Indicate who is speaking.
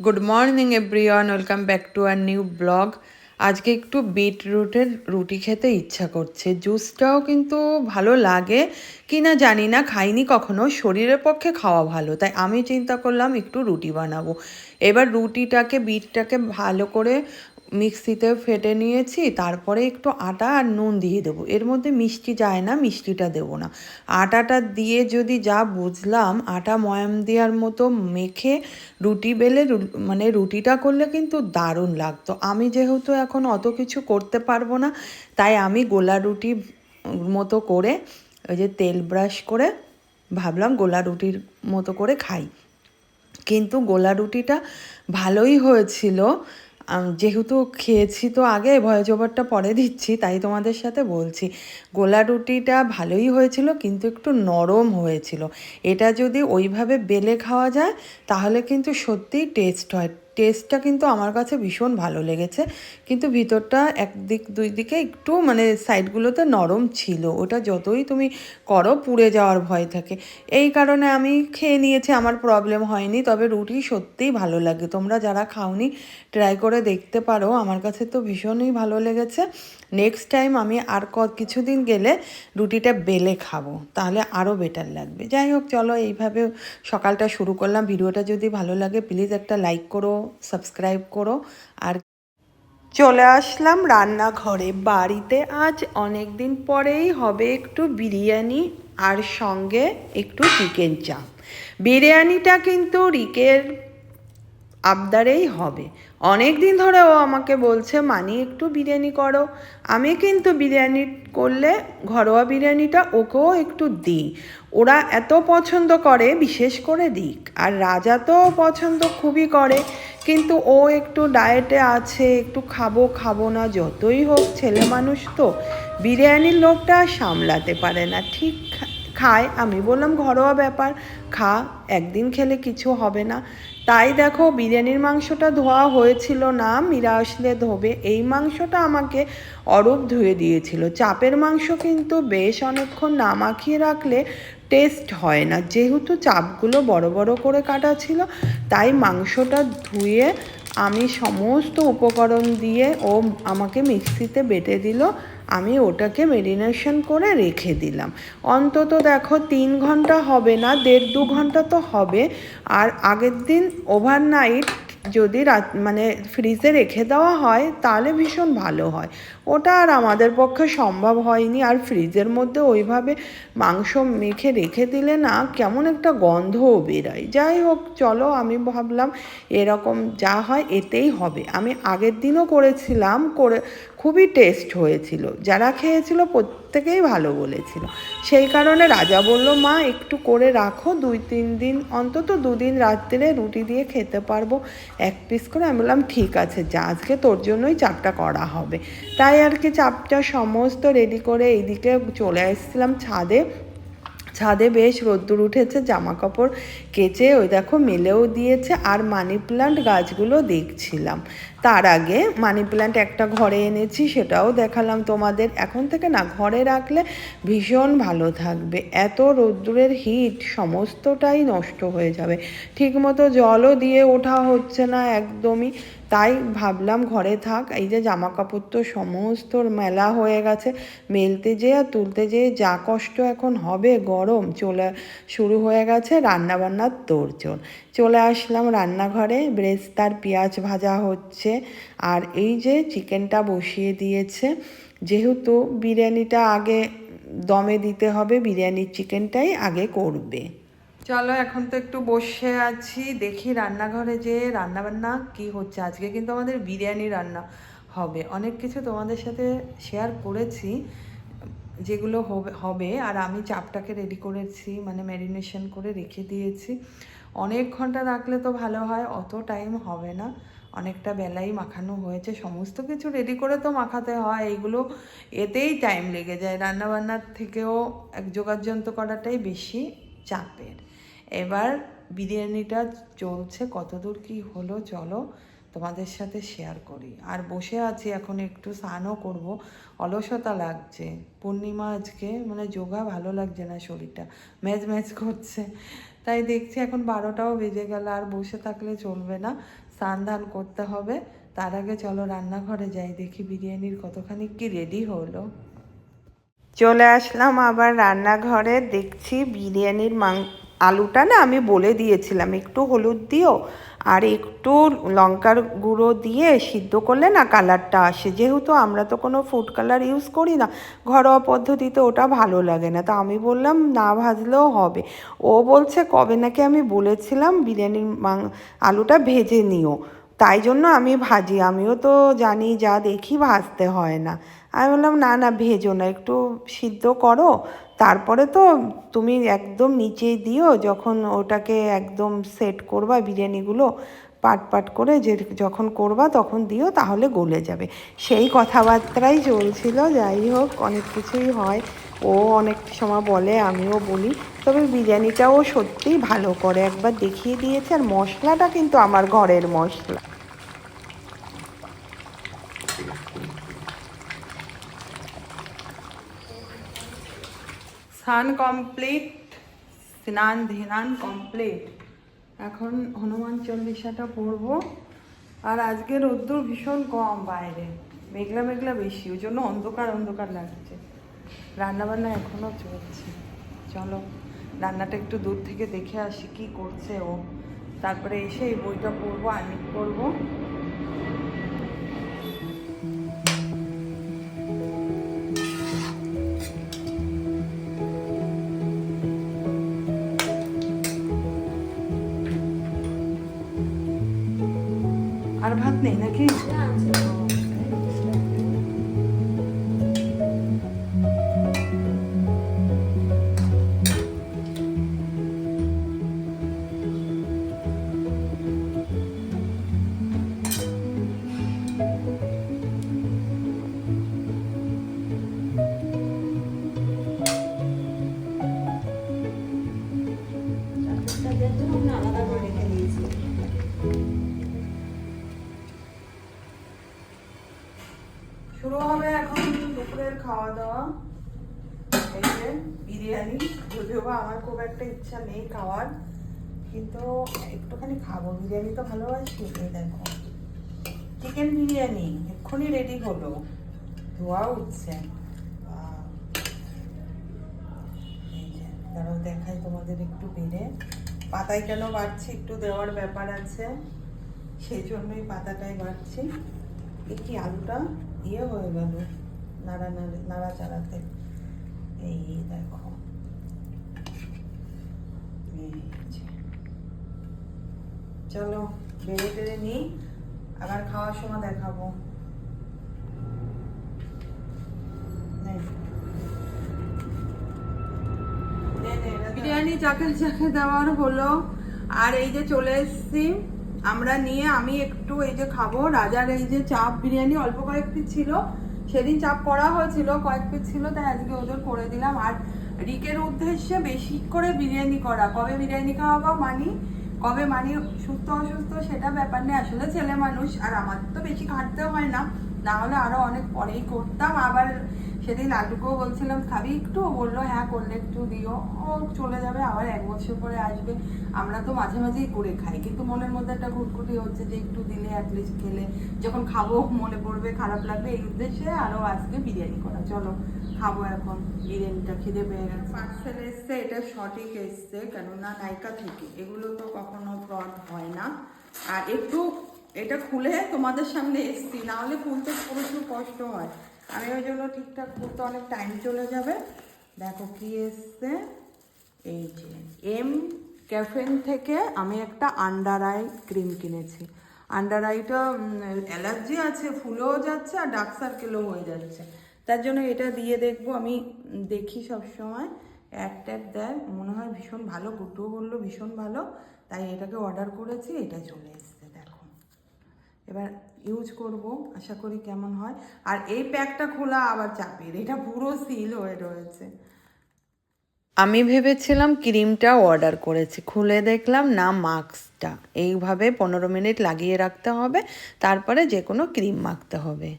Speaker 1: Good morning everyone, welcome back to our new blog. আজকে একটু বিটরুটের রুটি খেতে ইচ্ছা করছে। জুসটাও কিন্তু ভালো লাগে কি না জানি না, খাইনি কখনো, শরীরের পক্ষে খাওয়া ভালো, তাই আমি চিন্তা করলাম একটু রুটি বানাবো। এবার রুটিটাকে বিটটাকে ভালো করে মিক্সিতে ফেটে নিয়েছি, তারপরে একটু আটা আর নুন দিয়ে দেবো। এর মধ্যে মিষ্টি যায় না, মিষ্টিটা দেবো না। আটাটা দিয়ে যদি যা বুঝলাম, আটা ময়াম দেওয়ার মতো মেখে রুটি বেলে মানে রুটিটা করলে কিন্তু দারুণ লাগতো। আমি যেহেতু এখন অত কিছু করতে পারবো না, তাই আমি গোলা রুটি মতো করে ওই যে তেল ব্রাশ করে ভাবলাম গোলা রুটির মতো করে খাই। কিন্তু গোলা রুটিটা ভালোই হয়েছিল। যেহেতু খেয়েছি তো আগে, ভয়েস ওভারটা পরে দিচ্ছি, তাই তোমাদের সাথে বলছি। গোলা রুটিটা ভালোই হয়েছিল, কিন্তু একটু নরম হয়েছিল। এটা যদি ওইভাবে বেলে খাওয়া যায় তাহলে কিন্তু সত্যিই টেস্ট হয়। টেস্টটা কিন্তু আমার কাছে ভীষণ ভালো লেগেছে, কিন্তু ভিতরটা একদিক দুই দিকে একটু মানে সাইডগুলোতে নরম ছিল। ওটা যতই তুমি করো পুড়ে যাওয়ার ভয় থাকে। এই কারণে আমি খেয়ে নিয়েছি, আমার প্রবলেম হয়নি। তবে রুটি সত্যিই ভালো লাগে, তোমরা যারা খাওনি ট্রাই করে দেখতে পারো। আমার কাছে তো ভীষণই ভালো লেগেছে। নেক্সট টাইম আমি আর কিছুদিন গেলে রুটিটা বেলে খাবো, তাহলে আরও বেটার লাগবে। যাই হোক, চলো এইভাবে সকালটা শুরু করলাম। ভিডিওটা যদি ভালো লাগে প্লিজ একটা লাইক করো, সাবস্ক্রাইব করো। আর চলে আসলাম রান্নাঘরে। বাড়িতে আজ অনেক দিন পরেই হবে একটু বিরিয়ানি, আর সঙ্গে একটু চিকেন চাপ। বিরিয়ানিটা কিন্তু রিকের আবদারেই হবে। অনেক দিন ধরে ও আমাকে বলছে মানি একটু বিরিয়ানি করো। আমি কিন্তু বিরিয়ানি করলে ঘরোয়া বিরিয়ানিটা ওকেও একটু দিই। ওরা এত পছন্দ করে, বিশেষ করে দিক। আর রাজা তো পছন্দ খুবই করে, কিন্তু ও একটু ডায়েটে আছে, একটু খাবো খাবো না, যতই হোক ছেলে মানুষ তো বিরিয়ানির লোভটা সামলাতে পারে না। ঠিক খায়। আমি বললাম ঘরোয়া ব্যাপার, খা, একদিন খেলে কিছু হবে না। তাই দেখো, বিরিয়ানির মাংসটা ধোয়া হয়েছিল না, মীরা আসলে ধোবে। এই মাংসটা আমাকে অরূপ ধুয়ে দিয়েছিল। চাপের মাংস কিন্তু বেশ অনেকক্ষণ না মাখিয়ে রাখলে টেস্ট হয় না। যেহেতু চাপগুলো বড় বড় করে কাটা ছিল, তাই মাংসটা ধুয়ে আমি সমস্ত উপকরণ দিয়ে ও আমাকে মিক্সিতে বেটে দিল। আমি ওটাকে মেরিনেশন করে রেখে দিলাম। অন্তত দেখো 3 ঘন্টা হবে না, 1.5-2 ঘন্টা তো হবে। আর আগের দিন ওভারনাইট যদি মানে ফ্রিজে রেখে দেওয়া হয় তাহলে ভীষণ ভালো হয়। ওটা আর আমাদের পক্ষে সম্ভব হয়নি। আর ফ্রিজের মধ্যে ওইভাবে মাংস মেখে রেখে দিলে না কেমন একটা গন্ধও বেরোয়। যাই হোক, চলো, আমি ভাবলাম এরকম যা হয় এতেই হবে। আমি আগের দিনও করেছিলাম, করে খুবই টেস্ট হয়েছিল। যারা খেয়েছিল প্রত্যেকেই ভালো বলেছিল। সেই কারণে রাজা বলল, মা একটু করে রাখো, 2-3 দিন, অন্তত 2 দিন রাত্রে রুটি দিয়ে খেতে পারবো 1 পিস করে। আমি বললাম ঠিক আছে, যা, আজকে তোর জন্যই চাপটা করা হবে। তাই আর কি চাপটা সমস্ত রেডি করে এইদিকে চলে এসেছিলাম ছাদে। ছাদে বেশ রোদ্দুর উঠেছে, জামা কাপড় কেচে ওই দেখো মেলেও দিয়েছে। আর মানি প্লান্ট গাছগুলো দেখছিলাম। তার আগে মানি প্লান্ট একটা ঘরে এনেছি, সেটাও দেখালাম তোমাদের। এখন থেকে না ঘরে রাখলে ভীষণ ভালো থাকবে। এত রোদ্দুরের হিট সমস্তটাই নষ্ট হয়ে যাবে। ঠিকমতো জলও দিয়ে ওঠা হচ্ছে না একদমই। তাই ভাবলাম ঘরে থাক। এই যে জামা কাপড় তো সমস্ত মেলা হয়ে গেছে, মেলতে যেয়ে আর তুলতে যেয়ে যা কষ্ট এখন হবে। গরম চলে শুরু হয়ে গেছে, রান্নাবান্নার তোড়জোড়। চলে আসলাম রান্নাঘরে, বেরেস্তার পেঁয়াজ ভাজা হচ্ছে। আর এই যে চিকেনটা বসিয়ে দিয়েছে। যেহেতু বিরিয়ানিটা আগে দমে দিতে হবে, বিরিয়ানির চিকেনটাই আগে করবে। চলো, এখন তো একটু বসে আছি, দেখি রান্নাঘরে যে রান্নাবান্না কি হচ্ছে। আজকে কিন্তু আমাদের বিরিয়ানি রান্না হবে। অনেক কিছু তোমাদের সাথে শেয়ার করেছি যেগুলো হবে। আর আমি চাপটাকে রেডি করেছি, মানে ম্যারিনেশন করে রেখে দিয়েছি। অনেক ঘন্টা রাখলে তো ভালো হয়, অত টাইম হবে না। অনেকটা বেলাই মাখানো হয়েছে, সমস্ত কিছু রেডি করে তো মাখাতে হয়। এইগুলো এতেই টাইম লেগে যায়, রান্নাবান্নার থেকেও এক যোগাযন্ত্র করাটাই বেশি চাপের। এবার বিরিয়ানিটা চলছে, কতদূর কি হলো চলো তোমাদের সাথে শেয়ার করি। আর বসে আছি এখন, একটু স্নানও করব, অলসতা লাগছে। পূর্ণিমা আজকে, মানে যোগা ভালো লাগছে না, শরীরটা ম্যাজ ম্যাজ করছে। তাই দেখছি এখন 12টাও বেজে গেল, আর বসে থাকলে চলবে না, স্নান ধান করতে হবে। তার আগে চলো রান্নাঘরে যাই, দেখি বিরিয়ানির কতখানি কি রেডি হলো। চলে আসলাম আবার রান্নাঘরে, দেখছি বিরিয়ানির আলুটা না আমি বলে দিয়েছিলাম একটু হলুদ দিও আর একটু লঙ্কার গুঁড়ো দিয়ে সিদ্ধ করলে না কালারটা আসে। যেহেতু আমরা তো কোনো ফুড কালার ইউজ করি না, ঘরোয়া পদ্ধতিতে ওটা ভালো লাগে না, তো আমি বললাম না ভাজলেও হবে। ও বলছে কবে নাকি আমি বলেছিলাম বিরিয়ানির আলুটা ভেজে নিও, তাই জন্য আমি ভাজি, আমিও তো জানি যা দেখি ভাজতে হয় না। আমি বললাম না না ভেজো না, একটু সিদ্ধ করো, তারপরে তো তুমি একদম নিচেই দিও, যখন ওটাকে একদম সেট করবা বিরিয়ানিগুলো পাট পাট করে, যে যখন করবা তখন দিও, তাহলে গলে যাবে। সেই কথাবার্তাই চলছিল। যাই হোক, অনেক কিছুই হয়, ও অনেক সময় বলে, আমিও বলি। তবে বিরিয়ানিটাও সত্যিই ভালো করে, একবার দেখিয়ে দিয়েছে। আর মশলাটা কিন্তু আমার ঘরের মশলা। স্নান কমপ্লিট, স্নান ধ্যান কমপ্লিট। এখন হনুমান চল্লিশাটা পড়বো। আর আজকে রোদ্দুর ভীষণ কম বাইরে, মেঘলা মেঘলা বেশি, ওই জন্য অন্ধকার অন্ধকার লাগছে। রান্নাবান্না এখনও চলছে। চলো রান্নাটা একটু দূর থেকে দেখে আসি কি করছে ও, তারপরে এসে এই বইটা পড়বো, আর্নিক করবো। আর ভাত নেই নাকি? শুরু হবে এখন দুপুরের খাওয়া দাওয়া। এই যে বিরিয়ানি, যদিও বা আমার খুব একটা ইচ্ছা নেই খাওয়ার, কিন্তু একটুখানি খাবো, বিরিয়ানি তো ভালোবাসি। এই দেখো চিকেন বিরিয়ানি এক্ষুনি রেডি হলো, ধোয়া উঠছে। এই যে দাঁড়াও দেখাই তোমাদের একটু বেড়ে। পাতায় কেন বাড়ছি, একটু দেওয়ার ব্যাপার আছে, সেই জন্যই পাতাটাই বাড়ছি। একটি আলুটা ইয়ে হয়ে গেল নাড়াচাড়াতে। এই দেখো, চলো বেড়ে টেড়ে নিই, আবার খাওয়ার সময় দেখাবো। বিরিয়ানি চাকে চাকে দেওয়ার হলো। আর এই যে চলে এসছি আমরা নিয়ে, আমি একটু এই যে খাবো। রাজার এই যে চাপ বিরিয়ানি অল্প কয়েক পিস ছিল, সেদিন চাপ করা হয়েছিল, কয়েক পিস ছিল, তাই আজকে ওদের করে দিলাম। আর রিকের উদ্দেশ্যে বেশি করে বিরিয়ানি করা। কবে বিরিয়ানি খাওয়াবো মানি, কবে মানি সুস্থ অসুস্থ সেটা ব্যাপার নেই, আসলে ছেলে মানুষ, আর আমার তো বেশি খাটতে হয় না, না হলে আরো অনেক পরেই করতাম। আবার সেদিন লাড্ডুকেও বলছিলাম খাবি একটু, বললো হ্যাঁ করলে একটু দিও। ও চলে যাবে, আবার 1 বছর পরে আসবে। আমরা তো মাঝে মাঝেই করে খাই, কিন্তু মনের মধ্যে একটা ঘুটঘুটি হচ্ছে যে একটু দিলে অ্যাটলিস্ট খেলে যখন খাবো মনে পড়বে, খারাপ লাগবে, এই উদ্দেশ্যে আরো আজকে বিরিয়ানি করা। চলো খাবো এখন বিরিয়ানিটা, খিদে পেয়ে গেছে। পার্সেল এসছে, এটা সঠিক এসছে, কেননা নাইকা থেকে, এগুলো তো কখনো ফ্রড হয় না। আর একটু এটা খুলে তোমাদের সামনে এসছি, না হলে খুলতে প্রচুর কষ্ট হয়, আমি ওই জন্য ঠিকঠাক করতে অনেক টাইম চলে যাবে। দেখো কি এসছে, এই যে এম ক্যাফেন থেকে আমি একটা আন্ডার আই ক্রিম কিনেছি। আন্ডার আইটা অ্যালার্জি আছে, ফুলেও যাচ্ছে আর ডার্ক সার্কেলও হয়ে যাচ্ছে, তার জন্য এটা দিয়ে দেখবো। আমি দেখি সব সময় অ্যাড ট্যাড দেয়, মনে হয় ভীষণ ভালো, গুড্ডুও বললো ভীষণ ভালো, তাই এটাকে অর্ডার করেছি। এটা চলে এসছে, দেখো এবার ইউজ করব, আশা করি কেমন হয়। আর এই প্যাকটা খোলা আবার চাপের, এটা পুরো সিল হয়ে রয়েছে। আমি ভেবেছিলাম ক্রিমটা অর্ডার করেছি, খুলে দেখলাম না মাস্কটা। এইভাবে 15 মিনিট লাগিয়ে রাখতে হবে, তারপরে যে কোনো ক্রিম মাখতে হবে।